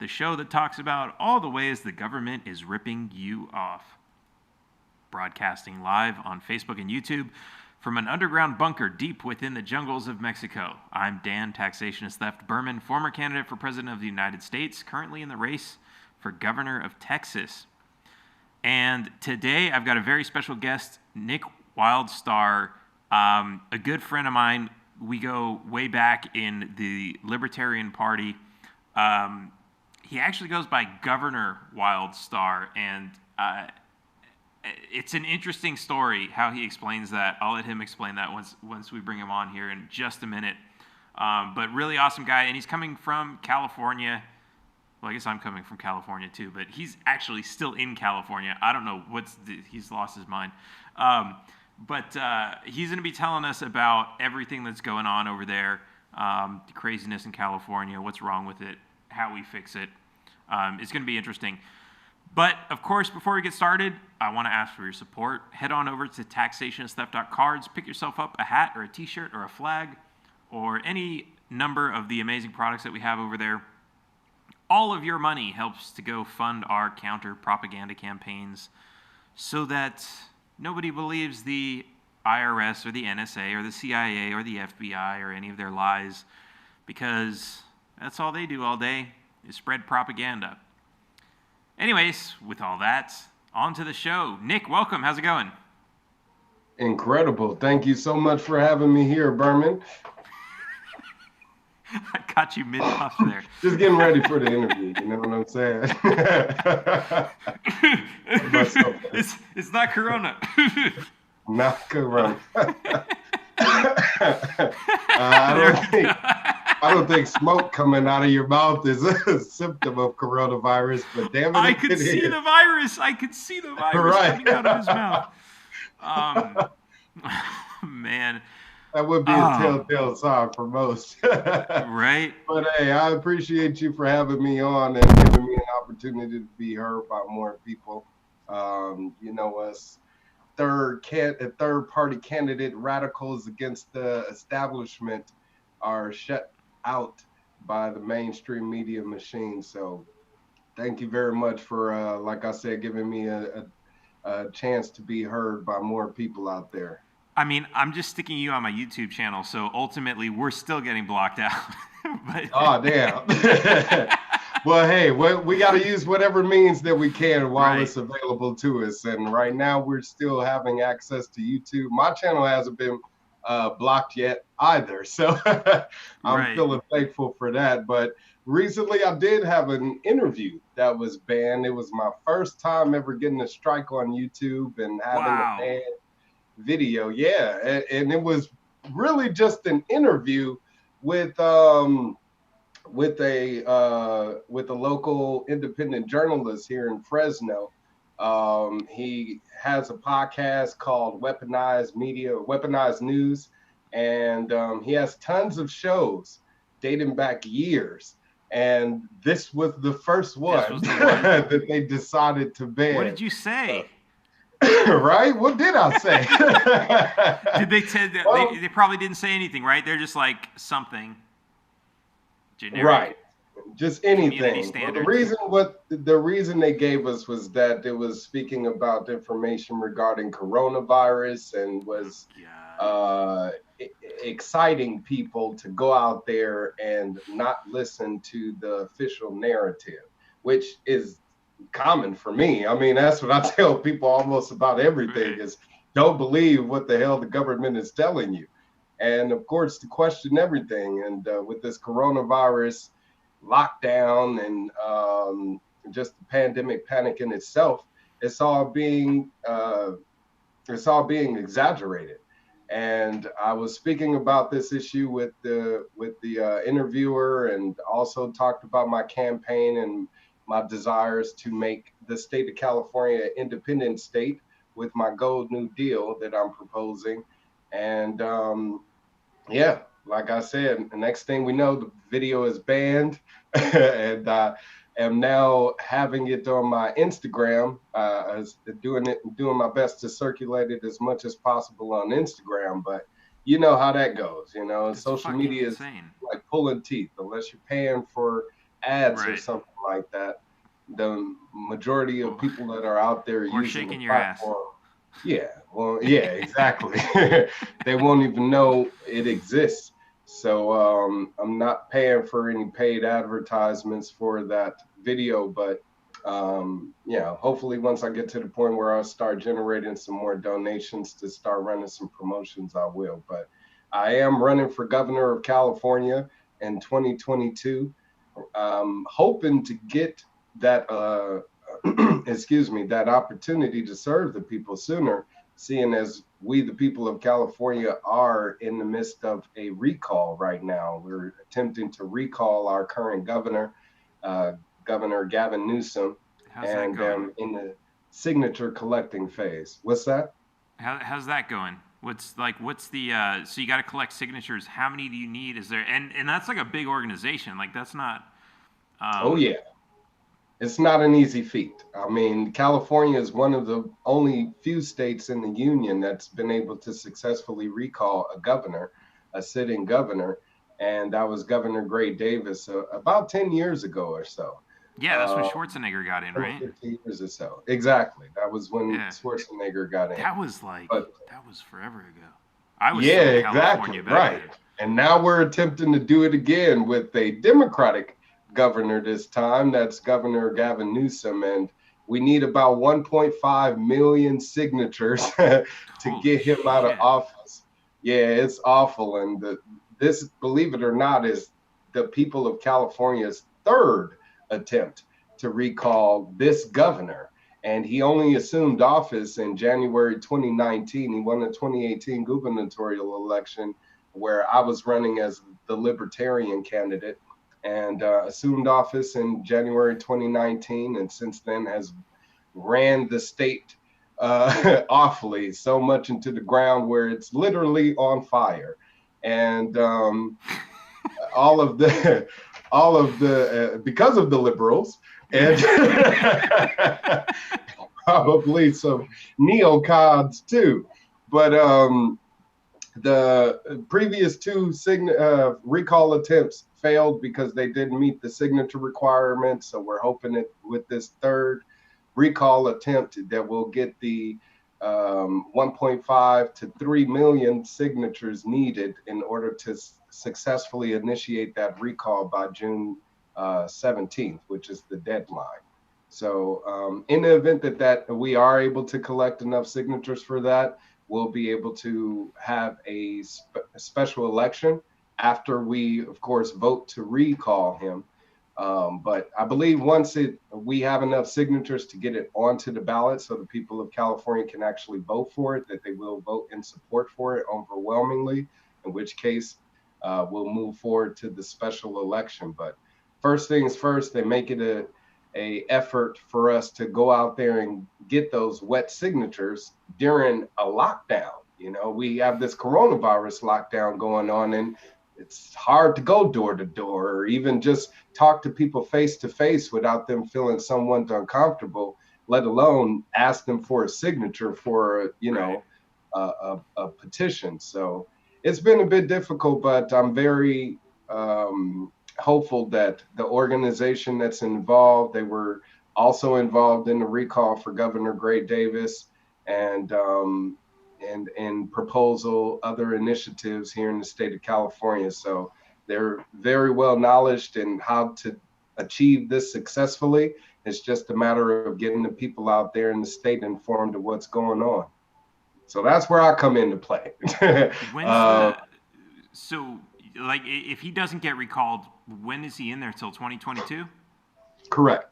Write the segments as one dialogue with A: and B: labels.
A: the show that talks about all the ways the government is ripping you off. Broadcasting live on Facebook and YouTube from an underground bunker deep within the jungles of Mexico. I'm Dan, Taxationist Theft Berman, former candidate for President of the United States, currently in the race for Governor of Texas. And today I've got a very special guest, Nugg Wildstar, a good friend of mine. We go way back in the Libertarian Party. He actually goes by Governor Wildstar, and it's an interesting story how he explains that. I'll let him explain that once we bring him on here in just a minute. But really awesome guy, and he's coming from California. Well, I guess I'm coming from California too, but he's actually still in California. I don't know he's lost his mind. But he's going to be telling us about everything that's going on over there, the craziness in California, what's wrong with it, how we fix it. It's going to be interesting. But, of course, before we get started, I want to ask for your support. Head on over to taxationistheft.cards. Pick yourself up a hat or a T-shirt or a flag or any number of the amazing products that we have over there. All of your money helps to go fund our counter-propaganda campaigns so that nobody believes the IRS or the NSA or the CIA or the FBI or any of their lies, because that's all they do all day is spread propaganda. Anyways, with all that, on to the show. Nugg, welcome. How's it going?
B: Incredible. Thank you so much for having me here, Berman.
A: I caught you mid-puff there.
B: Just getting ready for the interview, you know what I'm saying?
A: It's not Corona.
B: Not Corona. I don't think smoke coming out of your mouth is a symptom of coronavirus, but damn it,
A: I could see the virus. I could see the virus coming out of his mouth. Man.
B: That would be a telltale sign for most.
A: Right.
B: But hey, I appreciate you for having me on and giving me an opportunity to be heard by more people. Us third-party candidate radicals against the establishment are shut out by the mainstream media machine. So thank you very much for, like I said, giving me a chance to be heard by more people out there.
A: I mean, I'm just sticking you on my YouTube channel, so ultimately we're still getting blocked out. But...
B: Oh, damn. Well, hey, we got to use whatever means that we can while it's available to us. And right now we're still having access to YouTube. My channel hasn't been blocked yet either. So I'm feeling thankful for that. But recently I did have an interview that was banned. It was my first time ever getting a strike on YouTube and having a banned video. Yeah. And it was really just an interview with a local independent journalist here in Fresno. He has a podcast called Weaponized Media, Weaponized News, and he has tons of shows dating back years. And this was the first one that they decided to ban.
A: What did you say?
B: Right? What did I say?
A: Did they say that they probably didn't say anything, right? They're just like something generic.
B: Right. Just anything. Well, the reason they gave us was that it was speaking about information regarding coronavirus and was exciting people to go out there and not listen to the official narrative, which is common for me. I mean, that's what I tell people almost about everything is don't believe what the hell the government is telling you. And of course, to question everything. And with this coronavirus lockdown and just the pandemic panic in itself, it's all being exaggerated. And I was speaking about this issue with the interviewer, and also talked about my campaign and my desires to make the state of California an independent state with my Gold New Deal that I'm proposing. And like I said, the next thing we know, the video is banned. And I am now having it on my Instagram, doing my best to circulate it as much as possible on Instagram. But you know how that goes, you know, social media is like pulling teeth. Unless you're paying for ads or
A: Right.
B: something like that, the majority of people that are out there
A: Or
B: using the
A: shaking your ass.
B: platform, yeah, well, yeah, exactly. They won't even know it exists. So I'm not paying for any paid advertisements for that video, but hopefully once I get to the point where I start generating some more donations to start running some promotions, I will. But I am running for governor of California in 2022, hoping to get that excuse me, that opportunity to serve the people sooner, seeing as we, the people of California, are in the midst of a recall right now. We're attempting to recall our current governor, uh, Governor Gavin Newsom,
A: How's that
B: and
A: going?
B: in the signature collecting phase. What's that?
A: How's that going? What's the so you got to collect signatures? How many do you need? Is there and that's like a big organization. Like that's not
B: Oh,
A: um
B: yeah. It's not an easy feat. I mean, California is one of the only few states in the union that's been able to successfully recall a governor, a sitting governor, and that was Governor Gray Davis about 10 years ago or so.
A: yeah, that's when
B: Uh,
A: Schwarzenegger got in,
B: 10,
A: right?
B: 15 years or so. Exactly. That was when
A: Yeah.
B: Schwarzenegger got in. But
A: That was forever ago. I was still
B: yeah,
A: in
B: exactly.
A: California back
B: Right.
A: then.
B: And now we're attempting to do it again with a Democratic governor this time. That's Governor Gavin Newsom. And we need about 1.5 million signatures to
A: Holy
B: get him out of
A: shit.
B: office. Yeah, it's awful. And this, believe it or not, is the people of California's third attempt to recall this governor, and he only assumed office in January 2019. He won the 2018 gubernatorial election where I was running as the libertarian candidate, and assumed office in January 2019, and since then has ran the state awfully, so much into the ground where it's literally on fire. And all of the all of the because of the liberals and probably some neocons too. But the previous two recall attempts failed because they didn't meet the signature requirements. So we're hoping that with this third recall attempt that we'll get the 1.5 to 3 million signatures needed in order to successfully initiate that recall by June 17th, which is the deadline. So, in the event that we are able to collect enough signatures for that, we'll be able to have a special election after we, of course, vote to recall him. But I believe once we have enough signatures to get it onto the ballot so the people of California can actually vote for it, that they will vote in support for it overwhelmingly, in which case we'll move forward to the special election. But first things first, they make it a effort for us to go out there and get those wet signatures during a lockdown. You know, we have this coronavirus lockdown going on, and it's hard to go door to door or even just talk to people face to face without them feeling somewhat uncomfortable, let alone ask them for a signature for,
A: Right.
B: a petition. So it's been a bit difficult, but I'm very hopeful that the organization that's involved, they were also involved in the recall for Governor Gray Davis, and and proposal other initiatives here in the state of California. So they're very well knowledged in how to achieve this successfully. It's just a matter of getting the people out there in the state informed of what's going on. So that's where I come into play.
A: When's
B: uh,
A: the so like if he doesn't get recalled, when is he in there till 2022?
B: Correct.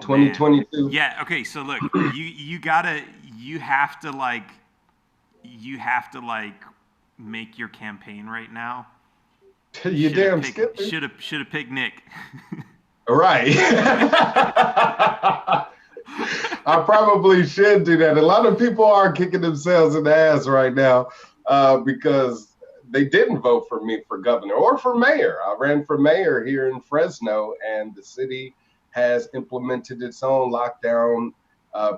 A: Man.
B: 2022.
A: Yeah, okay, so look, you got to you have to like you have to like make your campaign right now.
B: You damn skipping.
A: Should have picked Nick.
B: All right. I probably should do that. A lot of people are kicking themselves in the ass right now because they didn't vote for me for governor or for mayor. I ran for mayor here in Fresno, and the city has implemented its own lockdown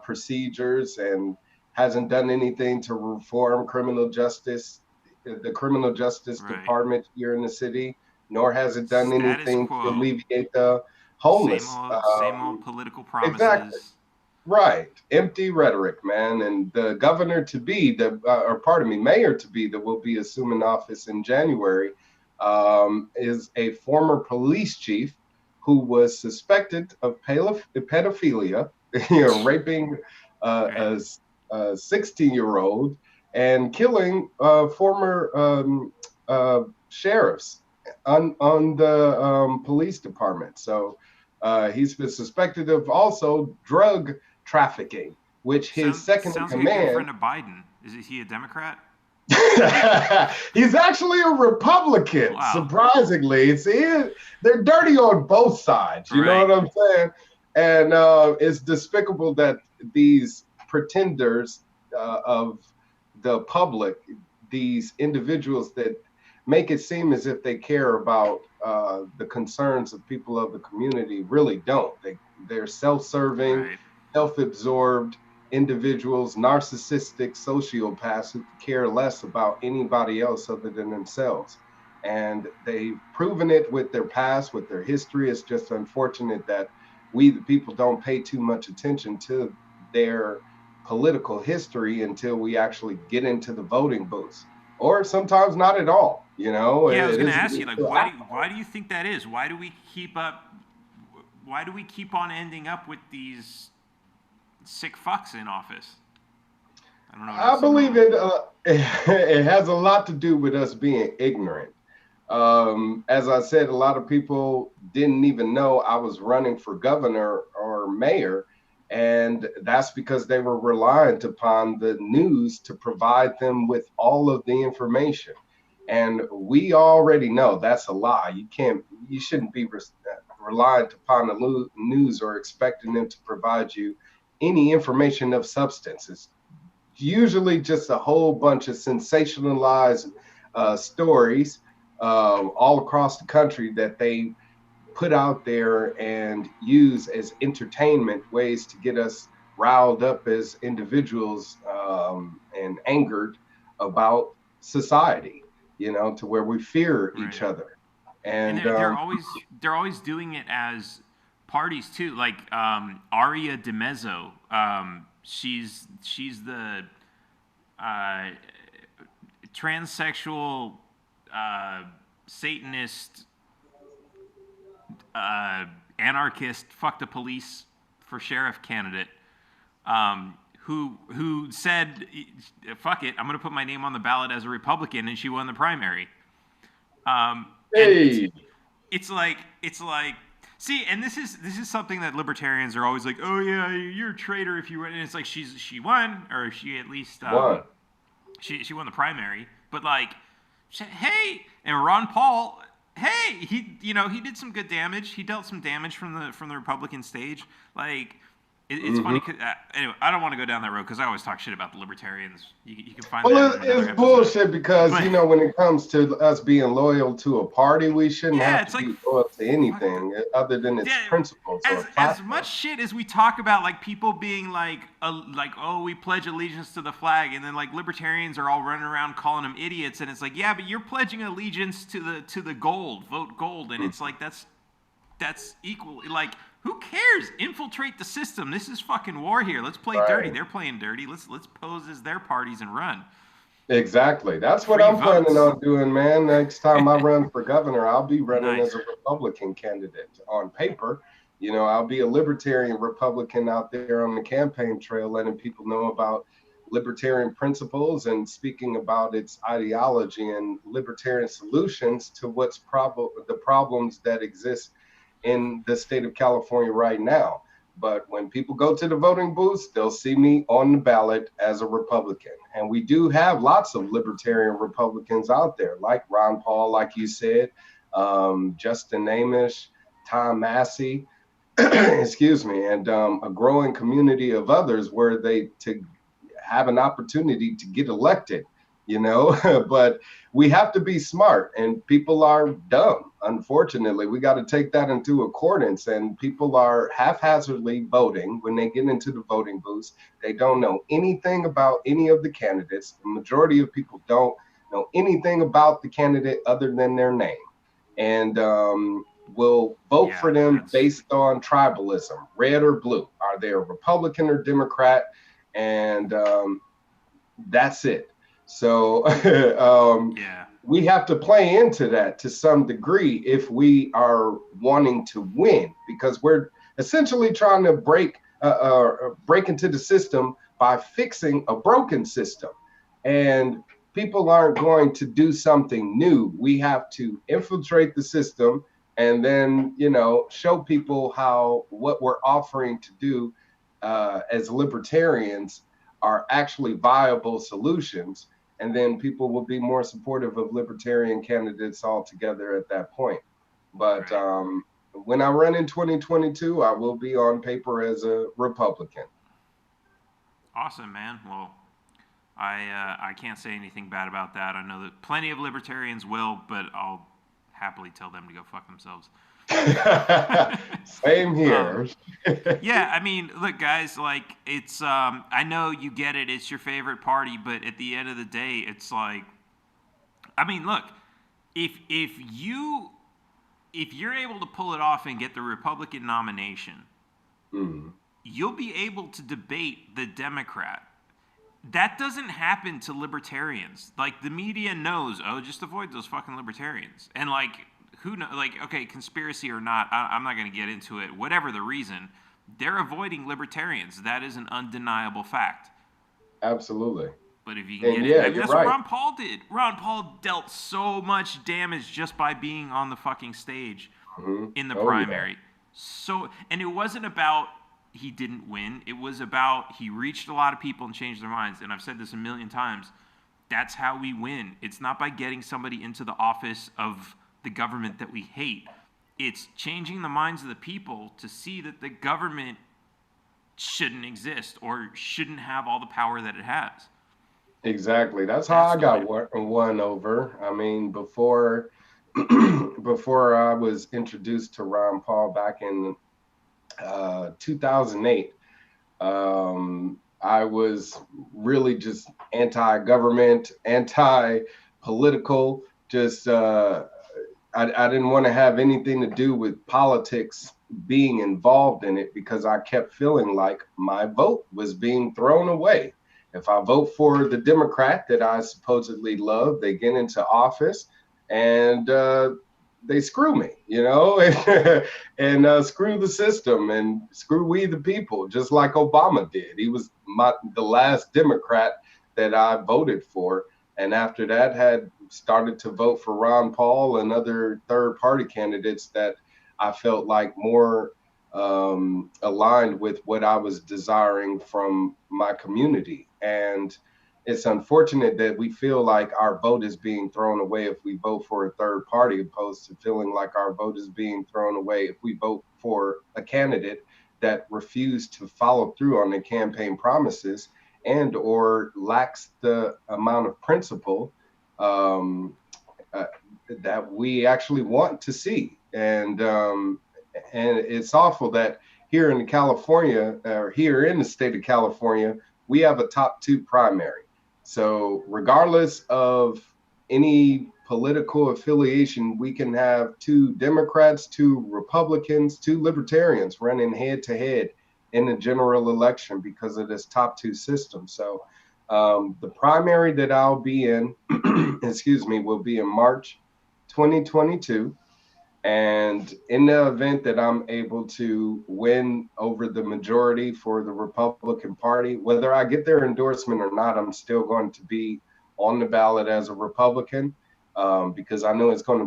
B: procedures and hasn't done anything to reform criminal justice, the criminal justice
A: Right.
B: department here in the city. nor has it done
A: Status
B: anything to
A: quo.
B: alleviate the homeless.
A: Same old political
B: Exactly.
A: promises.
B: Right. Empty rhetoric, man. And the governor to be, or pardon me, mayor to be, that will be assuming office in January, is a former police chief who was suspected of pedophilia, raping
A: Right.
B: a 16-year-old and killing former sheriffs on the police department. So he's been suspected of also drug trafficking, which his second in
A: Sounds like a good
B: command.
A: friend of Biden. Is he a Democrat?
B: He's actually a Republican,
A: Wow.
B: surprisingly. They're dirty on both sides, you know
A: Right.
B: what I'm saying? And it's despicable that these pretenders of the public, these individuals that make it seem as if they care about the concerns of people of the community, really don't. They're self-serving,
A: Right.
B: self-absorbed individuals, narcissistic sociopaths who care less about anybody else other than themselves. And they've proven it with their past, with their history. It's just unfortunate that we, the people, don't pay too much attention to their political history until we actually get into the voting booths, or sometimes not at all.
A: Yeah, I was
B: It
A: going to
B: isn't
A: ask you, like,
B: until afterward.
A: why do you think that is? Why do we keep up? Why do we keep on ending up with these sick fucks in office? I don't know what
B: I
A: else to call
B: believe
A: them.
B: it has a lot to do with us being ignorant. As I said, a lot of people didn't even know I was running for governor or mayor. And that's because they were reliant upon the news to provide them with all of the information. And we already know that's a lie. You shouldn't be reliant upon the news or expecting them to provide you any information of substance. It's usually just a whole bunch of sensationalized stories all across the country that they put out there and use as entertainment ways to get us riled up as individuals and angered about society, to where we fear each
A: Right.
B: other.
A: And
B: And
A: they're always doing it as parties too. Like Aria DeMezzo, she's the uh, transsexual Satanist anarchist fuck the police for sheriff candidate, who said, "Fuck it, I'm going to put my name on the ballot as a Republican," and she won the primary. And
B: hey,
A: it's like see, and this is something that libertarians are always like, oh yeah, you're a traitor if you win. And it's like she won, or she at least
B: one.
A: she won the primary, but like, hey, and Ron Paul, hey, he did some good damage. He dealt some damage from the Republican stage. Like, it's funny.
B: Mm-hmm.
A: 'Cause, anyway, I don't want to go down that road because I always talk shit about the libertarians. You can find that
B: Well,
A: in another
B: it's
A: episode.
B: bullshit because,
A: But
B: when it comes to us being loyal to a party, we shouldn't
A: yeah,
B: have to
A: it's like
B: be loyal to
A: fuck the,
B: anything other than its
A: yeah,
B: principles or
A: as much
B: platform.
A: shit as we talk about like people being like oh, we pledge allegiance to the flag, and then like libertarians are all running around calling them idiots, and it's like, yeah, but you're pledging allegiance to the gold, vote gold, and it's like that's equal. Like, who cares? Infiltrate the system. This is fucking war here. Let's play dirty.
B: Right.
A: They're playing dirty. Let's pose as their parties and run.
B: Exactly. That's what
A: Free
B: I'm planning
A: votes.
B: on doing, man. Next time I run for governor, I'll be running as
A: Nice.
B: a Republican candidate on paper. I'll be a libertarian Republican out there on the campaign trail, letting people know about libertarian principles and speaking about its ideology and libertarian solutions to the problems that exist in the state of California right now. But when people go to the voting booths, they'll see me on the ballot as a Republican. And we do have lots of libertarian Republicans out there, like Ron Paul, like you said, Justin Amish, Tom Massey, excuse me, and a growing community of others where they to have an opportunity to get elected, but we have to be smart, and people are dumb. Unfortunately, we got to take that into accordance, and people are haphazardly voting when they get into the voting booths. They don't know anything about any of the candidates. The majority of people don't know anything about the candidate other than their name. and will vote
A: Yeah,
B: for them
A: that's
B: based on tribalism, red or blue. Are they a Republican or Democrat? And that's it. So
A: yeah.
B: we have to play into that to some degree if we are wanting to win, because we're essentially trying to break into the system by fixing a broken system. And people aren't going to do something new. We have to infiltrate the system and then, show people how what we're offering to do as libertarians are actually viable solutions, and then people will be more supportive of libertarian candidates altogether at that point. But
A: Right.
B: when I run in 2022, I will be on paper as a Republican.
A: Awesome, man. Well, I can't say anything bad about that. I know that plenty of libertarians will, but I'll happily tell them to go fuck themselves.
B: Same
A: um,
B: here.
A: yeah, I mean, look, guys, like it's. I know you get it. It's your favorite party, but at the end of the day, it's like, I mean, look, if if you're able to pull it off and get the Republican nomination,
B: Mm,
A: you'll be able to debate the Democrat. That doesn't happen to libertarians. Like the media knows, oh, just avoid those fucking libertarians. And like, who know? Like, okay, conspiracy or not, I'm not going to get into it. Whatever the reason, they're avoiding libertarians. That is an undeniable fact.
B: absolutely.
A: But if you can
B: And
A: get it,
B: yeah,
A: I mean,
B: you're
A: that's what
B: right.
A: Ron Paul did. Ron Paul dealt so much damage just by being on the fucking stage in the
B: Oh yeah,
A: primary. So, and it wasn't about he didn't win. It was about he reached a lot of people and changed their minds. And I've said this a million times. That's how we win. It's not by getting somebody into the office of the government that we hate. It's changing the minds of the people to see that the government shouldn't exist or shouldn't have all the power that it has.
B: exactly. That's how
A: That's
B: I
A: the way
B: got
A: to.
B: won over. I mean, before before I was introduced to Ron Paul back in 2008, I was really just anti-government, anti-political. Just I didn't want to have anything to do with politics being involved in it, because I kept feeling like my vote was being thrown away. If I vote for the Democrat that I supposedly love, they get into office and they screw me, and screw the system and screw we the people, just like Obama did. He was the last Democrat that I voted for, and after that had started to vote for Ron Paul and other third party candidates that I felt like more aligned with what I was desiring from my community. And it's unfortunate that we feel like our vote is being thrown away if we vote for a third party, opposed to feeling like our vote is being thrown away if we vote for a candidate that refused to follow through on the campaign promises and or lacks the amount of principle um, uh, that we actually want to see. And it's awful that here in California, or here in the state of California, we have a top two primary. So regardless of any political affiliation, we can have two Democrats, two Republicans, two Libertarians running head to head in the general election because of this top two system. So the primary that I'll be in, excuse me, will be in March 2022. And in the event that I'm able to win over the majority for the Republican Party, whether I get their endorsement or not, I'm still going to be on the ballot as a Republican, because I know it's going to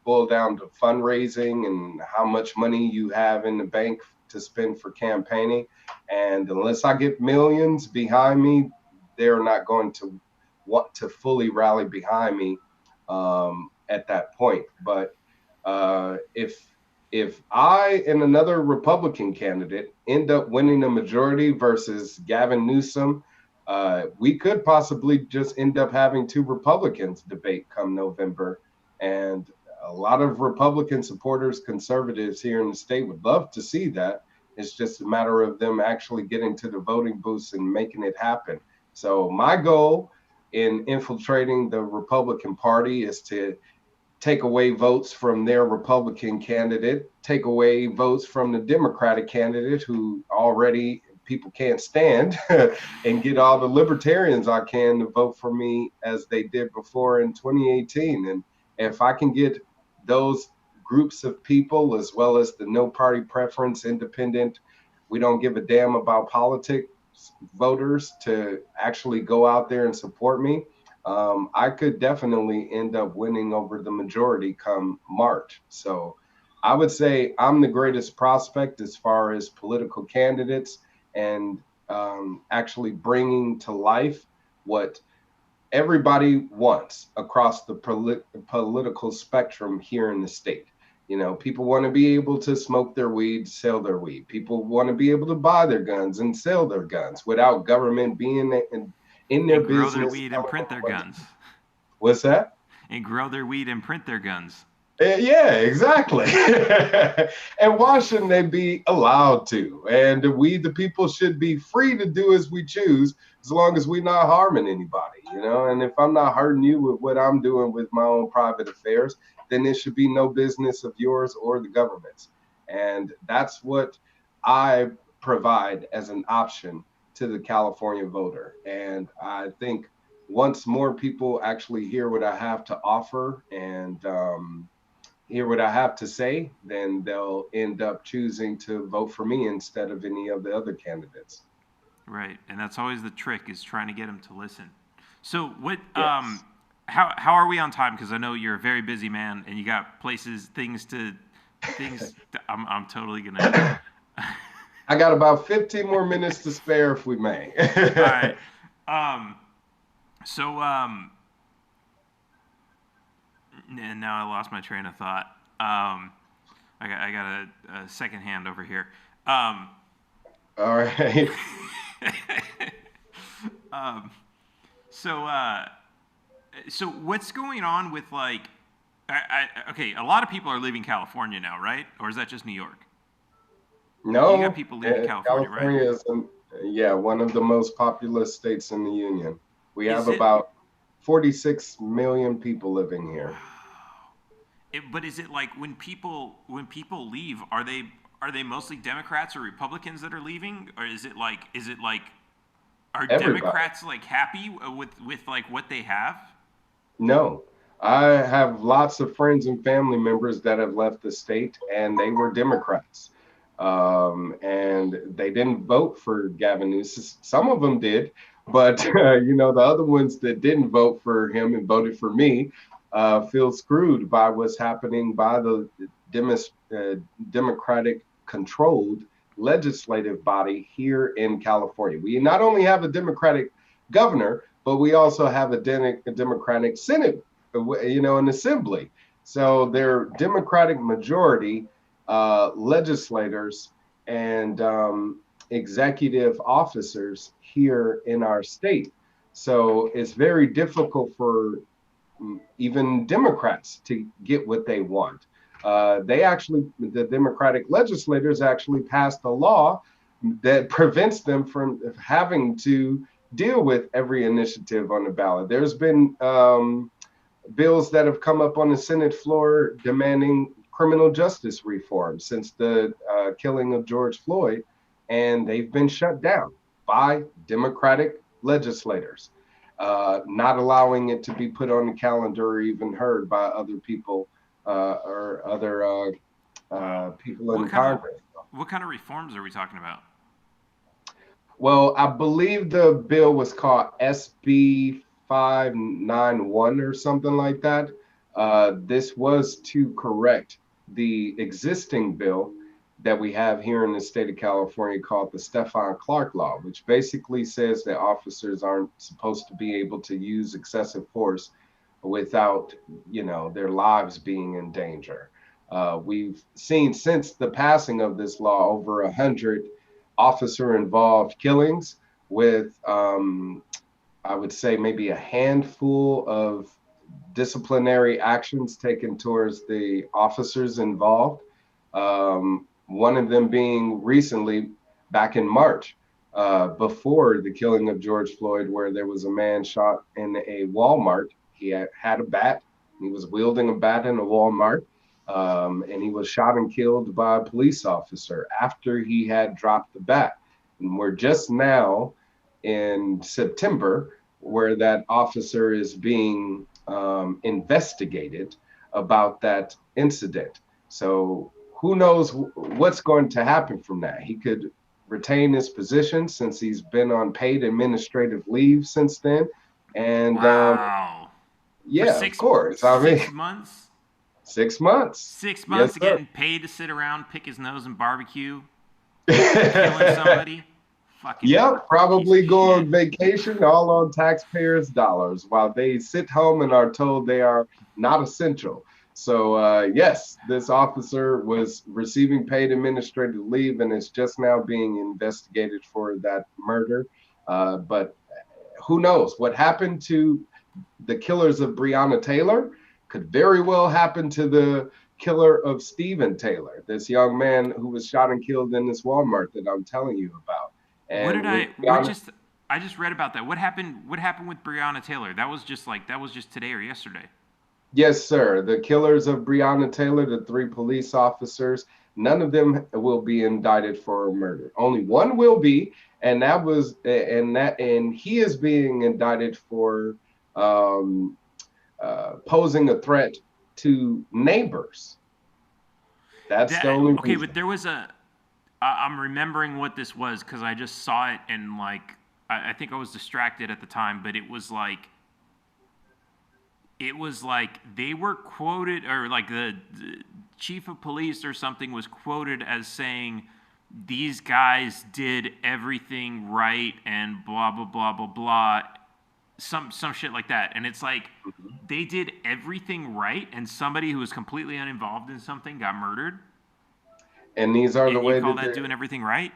B: boil down to fundraising and how much money you have in the bank to spend for campaigning. And unless I get millions behind me, they're not going to want to fully rally behind me at that point. But if I and another Republican candidate end up winning the majority versus Gavin Newsom, we could possibly just end up having two Republicans debate come November. And a lot of Republican supporters, conservatives here in the state would love to see that. It's just a matter of them actually getting to the voting booths and making it happen. So my goal in infiltrating the Republican Party is to take away votes from their Republican candidate, take away votes from the Democratic candidate who already people can't stand, and get all the libertarians I can to vote for me as they did before in 2018. And if I can get those groups of people, as well as the no party preference, independent, we don't give a damn about politics voters, to actually go out there and support me, I could definitely end up winning over the majority come March. So I would say I'm the greatest prospect as far as political candidates, and actually bringing to life what everybody wants across the political spectrum here in the state. You know, people want to be able to smoke their weed, sell their weed. People want to be able to buy their guns and sell their guns without government being in their
A: And grow their
B: business.
A: weed and print their guns.
B: What's that?
A: And grow their weed and print their guns.
B: Yeah, exactly. And why shouldn't they be allowed to? And we, the people, should be free to do as we choose, as long as we're not harming anybody, you know? And if I'm not hurting you with what I'm doing with my own private affairs, then it should be no business of yours or the government's. And that's what I provide as an option to the California voter. And I think once more people actually hear what I have to offer, and hear what I have to say, then they'll end up choosing to vote for me instead of any of the other candidates.
A: Right, and that's always the trick, is trying to get them to listen. So what?
B: Yes.
A: How are we on time? Because I know you're a very busy man, and you got things. I'm totally gonna.
B: I got about 15 more minutes to spare, if we may.
A: All right. So and now I lost my train of thought. I got a second hand over here.
B: All right.
A: So what's going on with, like, okay, a lot of people are leaving California now, right? Or is that just New York?
B: No,
A: You got people leaving California, right?
B: California is, yeah, one of the most populous states in the union. We have
A: Is it?
B: about 46 million people living here.
A: But is it like when people leave, are they mostly Democrats or Republicans that are leaving, or is it like are
B: Everybody.
A: Democrats like happy with like what they have?
B: No, I have lots of friends and family members that have left the state, and they were Democrats. And they didn't vote for Gavin Newsom. Some of them did, but you know, the other ones that didn't vote for him and voted for me feel screwed by what's happening by the Democratic controlled legislative body here in California. We not only have a Democratic governor, but we also have a Democratic Senate, you know, an assembly. So they're Democratic majority legislators and executive officers here in our state. So it's very difficult for even Democrats to get what they want. The Democratic legislators actually passed a law that prevents them from having to deal with every initiative on the ballot. There's been bills that have come up on the Senate floor demanding criminal justice reform since the killing of George Floyd, and they've been shut down by Democratic legislators, not allowing it to be put on the calendar or even heard by other people or other people in Congress.
A: What kind of reforms are we talking about?
B: Well, I believe the bill was called SB 591 or something like that. This was to correct the existing bill that we have here in the state of California called the Stephon Clark Law, which basically says that officers aren't supposed to be able to use excessive force without, you know, their lives being in danger. We've seen since the passing of this law over 100 officer-involved killings with, I would say, maybe a handful of disciplinary actions taken towards the officers involved. One of them being recently back in March, before the killing of George Floyd, where there was a man shot in a Walmart. He had a bat He was wielding a bat in a Walmart, and he was shot and killed by a police officer after he had dropped the bat. And we're just now in September where that officer is being investigated about that incident. So who knows what's going to happen from that? He could retain his position since he's been on paid administrative leave since then. And
A: Wow. For
B: yeah, of course. I mean,
A: 6 months?
B: 6 months.
A: 6 months
B: Yes,
A: of
B: sir.
A: getting paid to sit around, pick his nose, and barbecue, killing somebody? Fucking
B: Yep,
A: piece of
B: probably go
A: shit.
B: on vacation all on taxpayers' dollars while they sit home and are told they are not essential. So, yes, this officer was receiving paid administrative leave and is just now being investigated for that murder. But who knows what happened to the killers of Breonna Taylor could very well happen to the killer of Stephen Taylor, this young man who was shot and killed in this Walmart that I'm telling you about.
A: What
B: And
A: did
B: with
A: I? What
B: Breonna,
A: just? I just read about that. What happened? What happened with Breonna Taylor? That was just today or yesterday.
B: yes, sir, the killers of Breonna Taylor, the three police officers, none of them will be indicted for murder. Only one will be, and he is being indicted for um, posing a threat to neighbors. That's the
A: That
B: only
A: okay, but
B: reason.
A: there was a. I'm remembering what this was because I just saw it and like I think I was distracted at the time, but it was like they were quoted or like the chief of police or something was quoted as saying these guys did everything right and blah blah blah blah blah some shit like that, and it's like they did everything right and somebody who was completely uninvolved in something got murdered,
B: And these are the
A: and you
B: way
A: call
B: that
A: that
B: they're,
A: doing everything right?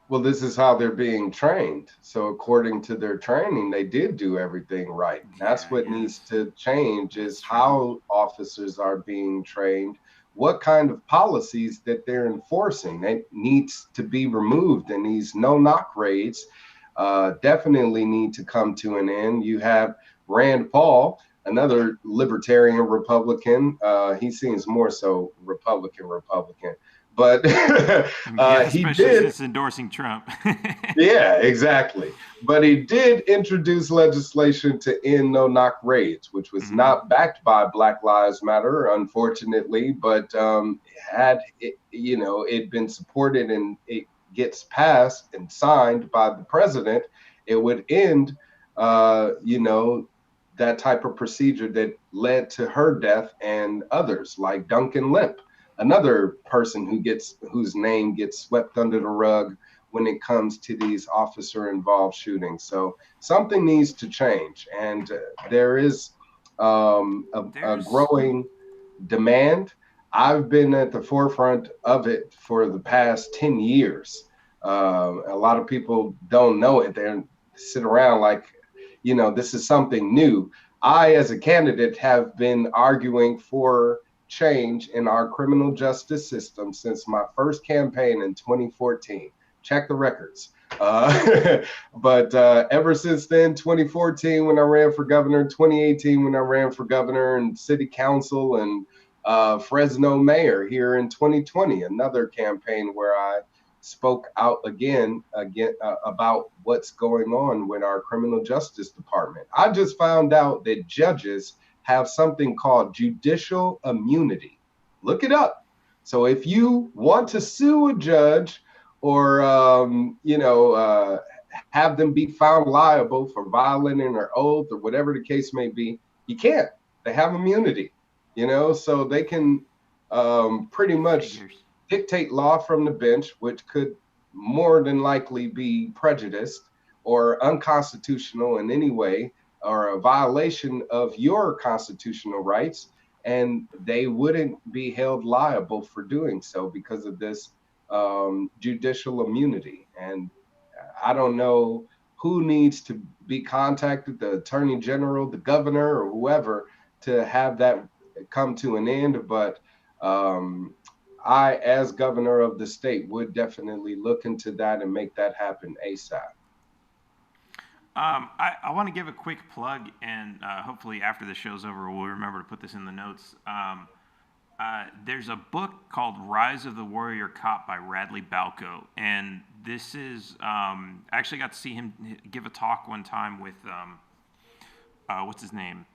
B: well, this is how they're being trained. So according to their training, they did do everything right.
A: Yeah,
B: That's
A: I
B: what needs
A: guess
B: to change
A: that's
B: is
A: true.
B: how officers are being trained, what kind of policies that they're enforcing. That needs to be removed, and these no knock raids definitely need to come to an end. You have Rand Paul, another libertarian Republican. He seems more so Republican, but
A: Yeah,
B: he
A: especially
B: did.
A: since endorsing Trump.
B: Yeah, exactly. But he did introduce legislation to end no knock raids, which was
A: Hmm.
B: not backed by Black Lives Matter, unfortunately. But had it, it been supported and it gets passed and signed by the president, it would end, that type of procedure that led to her death and others like Duncan Lemp, another person whose name gets swept under the rug when it comes to these officer involved shootings. So something needs to change. And there is a
A: There's
B: growing demand. I've been at the forefront of it for the past 10 years. A lot of people don't know it. They sit around like, this is something new. I, as a candidate, have been arguing for change in our criminal justice system since my first campaign in 2014. Check the records. But ever since then, 2014 when I ran for governor, 2018 when I ran for governor and city council, and Fresno mayor here in 2020, another campaign where I spoke out again about what's going on with our criminal justice department. I just found out that judges have something called judicial immunity. Look it up. So if you want to sue a judge or have them be found liable for violating their oath or whatever the case may be, you can't. They have immunity, so they can pretty much
A: figures.
B: dictate law from the bench, which could more than likely be prejudiced or unconstitutional in any way or a violation of your constitutional rights. And they wouldn't be held liable for doing so because of this judicial immunity. And I don't know who needs to be contacted, the attorney general, the governor, or whoever, to have that come to an end. But I, as governor of the state, would definitely look into that and make that happen ASAP.
A: I want to give a quick plug, and hopefully after the show's over, we'll remember to put this in the notes. There's a book called Rise of the Warrior Cop by Radley Balco, and this is I actually got to see him give a talk one time with what's his name?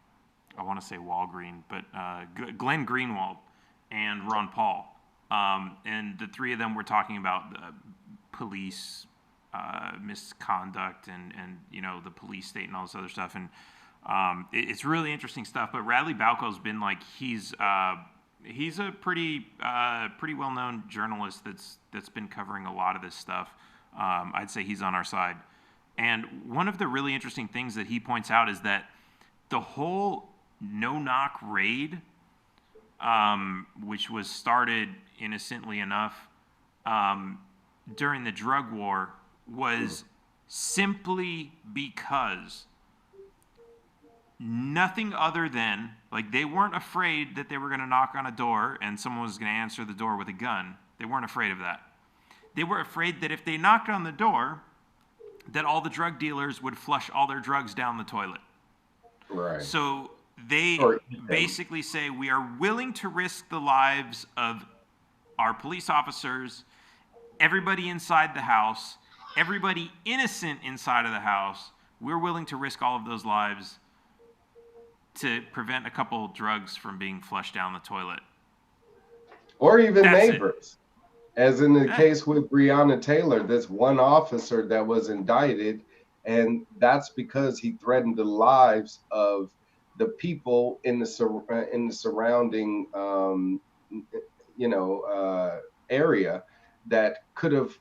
A: I want to say Walgreen, but Glenn Greenwald and Ron Paul, and the three of them were talking about police misconduct and the police state and all this other stuff, and it's really interesting stuff. But Radley Balco's been like he's a pretty well known journalist that's been covering a lot of this stuff. I'd say he's on our side. And one of the really interesting things that he points out is that the whole no-knock raid, which was started innocently enough during the drug war, was simply because nothing other than, like, they weren't afraid that they were going to knock on a door and someone was going to answer the door with a gun. They weren't afraid of that. They were afraid that if they knocked on the door, that all the drug dealers would flush all their drugs down the toilet.
B: Right.
A: So they basically say, we are willing to risk the lives of our police officers, everybody inside the house, everybody innocent inside of the house. We're willing to risk all of those lives to prevent a couple drugs from being flushed down the toilet.
B: Or even neighbors. As in the case with Breonna Taylor, this one officer that was indicted, and that's because he threatened the lives of the people in the surrounding area that could have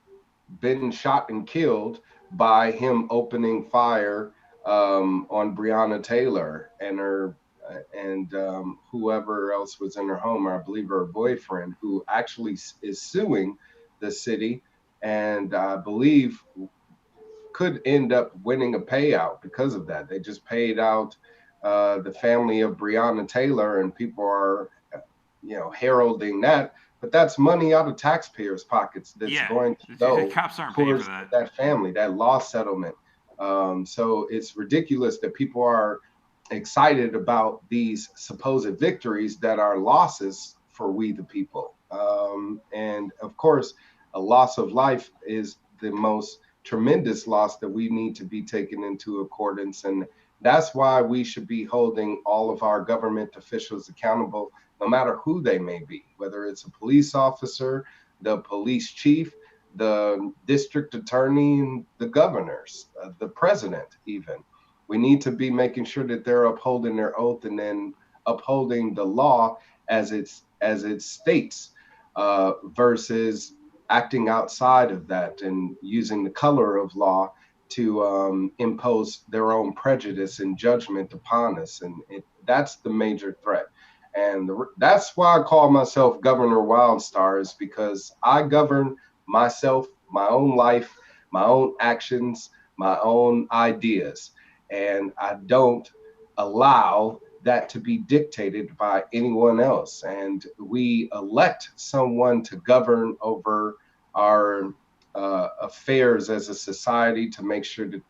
B: been shot and killed by him opening fire on Breonna Taylor and her whoever else was in her home, I believe her boyfriend, who actually is suing the city, and I believe could end up winning a payout because of that. They just paid out the family of Breonna Taylor, and people are heralding that, but that's money out of taxpayers' pockets that's going to go
A: cops aren't paying
B: towards
A: for
B: that family, that law settlement. So it's ridiculous that people are excited about these supposed victories that are losses for we the people. And of course, a loss of life is the most tremendous loss that we need to be taken into accordance. And that's why we should be holding all of our government officials accountable, no matter who they may be, whether it's a police officer, the police chief, the district attorney, the governors, the president, even. We need to be making sure that they're upholding their oath and then upholding the law as it states, versus acting outside of that and using the color of law to impose their own prejudice and judgment upon us. And that's the major threat. And that's why I call myself Governor Wildstar, is because I govern myself, my own life, my own actions, my own ideas. And I don't allow that to be dictated by anyone else. And we elect someone to govern over our affairs as a society, to make sure that,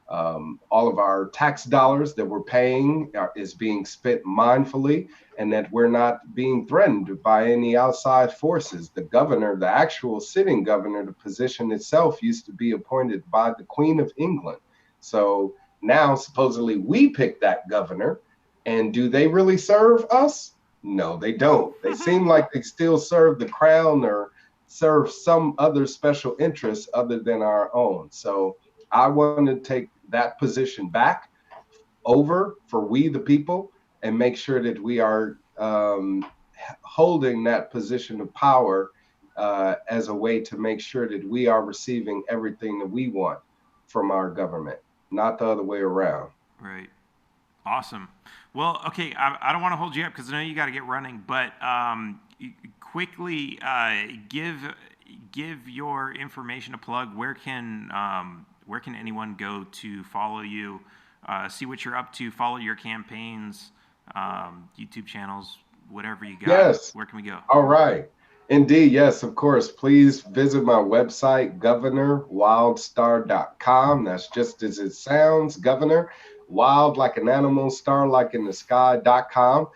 B: all of our tax dollars that we're paying is being spent mindfully, and that we're not being threatened by any outside forces. The governor, the actual sitting governor, the position itself used to be appointed by the Queen of England. So now supposedly we pick that governor, and do they really serve us? No, they don't. They seem like they still serve the crown or serve some other special interest other than our own. So I want to take that position back over for we the people, and make sure that we are holding that position of power as a way to make sure that we are receiving everything that we want from our government, not the other way around.
A: Right. Awesome. Well, okay, I don't want to hold you up because I know you got to get running, but quickly give your information a plug. Where can anyone go to follow you, see what you're up to, follow your campaigns, YouTube channels, whatever you got?
B: Yes.
A: Where can we go?
B: All right. Indeed, yes, of course. Please visit my website, governorwildstar.com. That's just as it sounds, Governor, wild like an animal, star like in the sky.com.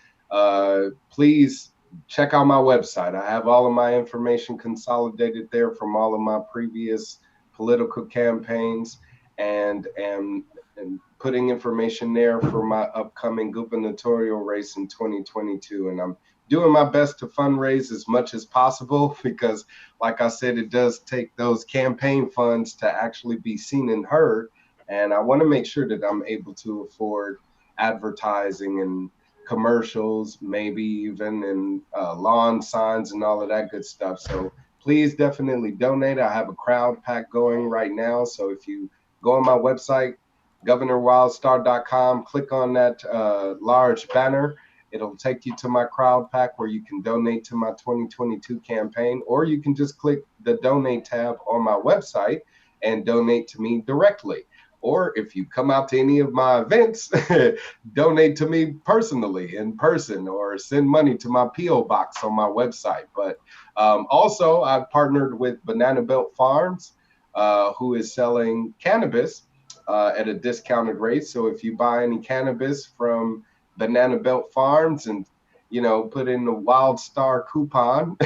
B: Please check out my website. I have all of my information consolidated there from all of my previous political campaigns and putting information there for my upcoming gubernatorial race in 2022. And I'm doing my best to fundraise as much as possible because, like I said, it does take those campaign funds to actually be seen and heard. And I want to make sure that I'm able to afford advertising and commercials, maybe even and lawn signs and all of that good stuff. So please definitely donate. I have a crowd pack going right now. So if you go on my website, governorwildstar.com, click on that large banner. It'll take you to my crowd pack where you can donate to my 2022 campaign, or you can just click the donate tab on my website and donate to me directly. Or if you come out to any of my events, donate to me personally in person or send money to my P.O. box on my website. But also, I've partnered with Banana Belt Farms, who is selling cannabis at a discounted rate. So if you buy any cannabis from Banana Belt Farms and put in the Wildstar coupon,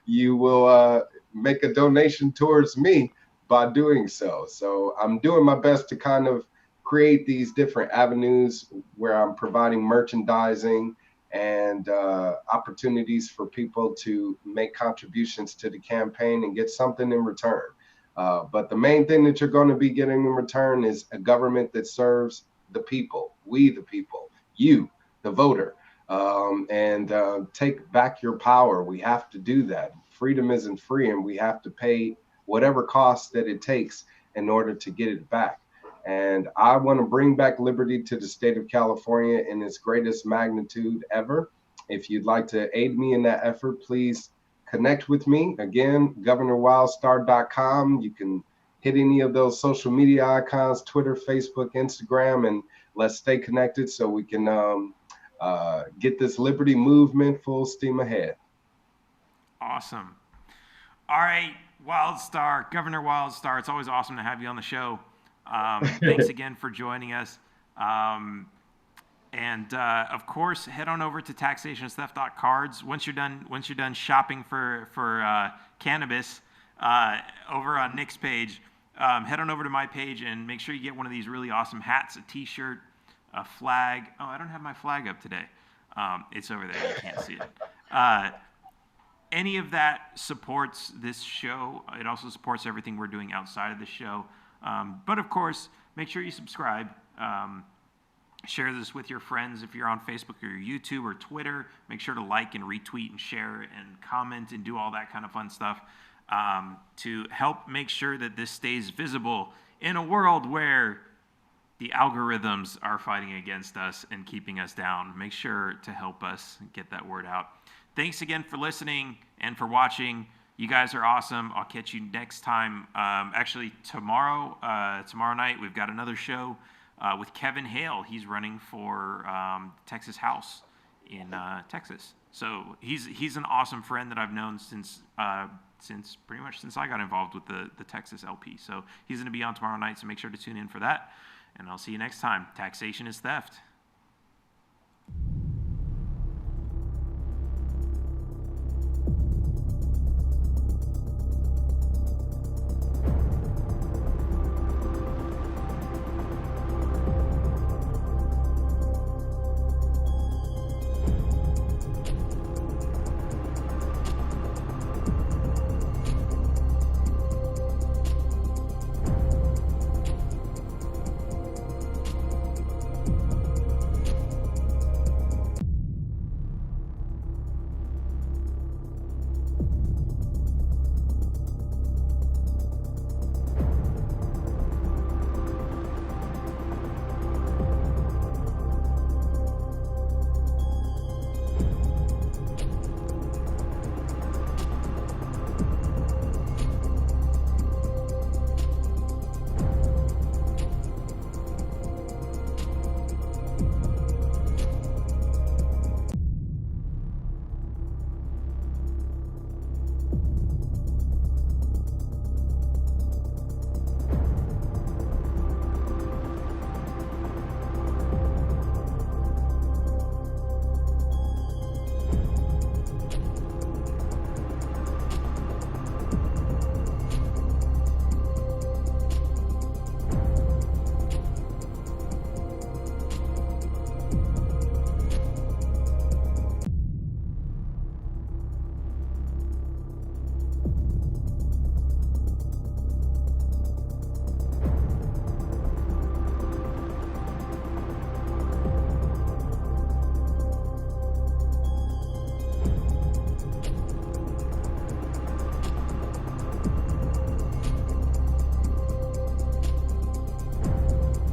B: you will make a donation towards me by doing so. So I'm doing my best to kind of create these different avenues where I'm providing merchandising and opportunities for people to make contributions to the campaign and get something in return. But the main thing that you're going to be getting in return is a government that serves the people, we the people, you, the voter, and take back your power. We have to do that. Freedom isn't free, and we have to pay whatever cost that it takes in order to get it back. And I want to bring back liberty to the state of California in its greatest magnitude ever. If you'd like to aid me in that effort, please connect with me. Again, governorwildstar.com. You can hit any of those social media icons, Twitter, Facebook, Instagram, and let's stay connected so we can get this liberty movement full steam ahead.
A: Awesome. All right, Wildstar, Governor Wildstar, it's always awesome to have you on the show. Thanks again for joining us. And of course, head on over to taxationistheft.cards. Once you're done shopping for cannabis over on Nick's page, head on over to my page and make sure you get one of these really awesome hats, a T-shirt, a flag. Oh, I don't have my flag up today. It's over there. You can't see it. Any of that supports this show. It also supports everything we're doing outside of the show. But of course, make sure you subscribe. Share this with your friends if you're on Facebook or YouTube or Twitter. Make sure to like and retweet and share and comment and do all that kind of fun stuff to help make sure that this stays visible in a world where the algorithms are fighting against us and keeping us down. Make sure to help us get that word out. Thanks again for listening and for watching. You guys are awesome. I'll catch you next time. Actually, tomorrow night, we've got another show with Kevin Hale. He's running for Texas House in Texas. So he's an awesome friend that I've known since pretty much since I got involved with the Texas LP. So he's going to be on tomorrow night, so make sure to tune in for that. And I'll see you next time. Taxation is theft.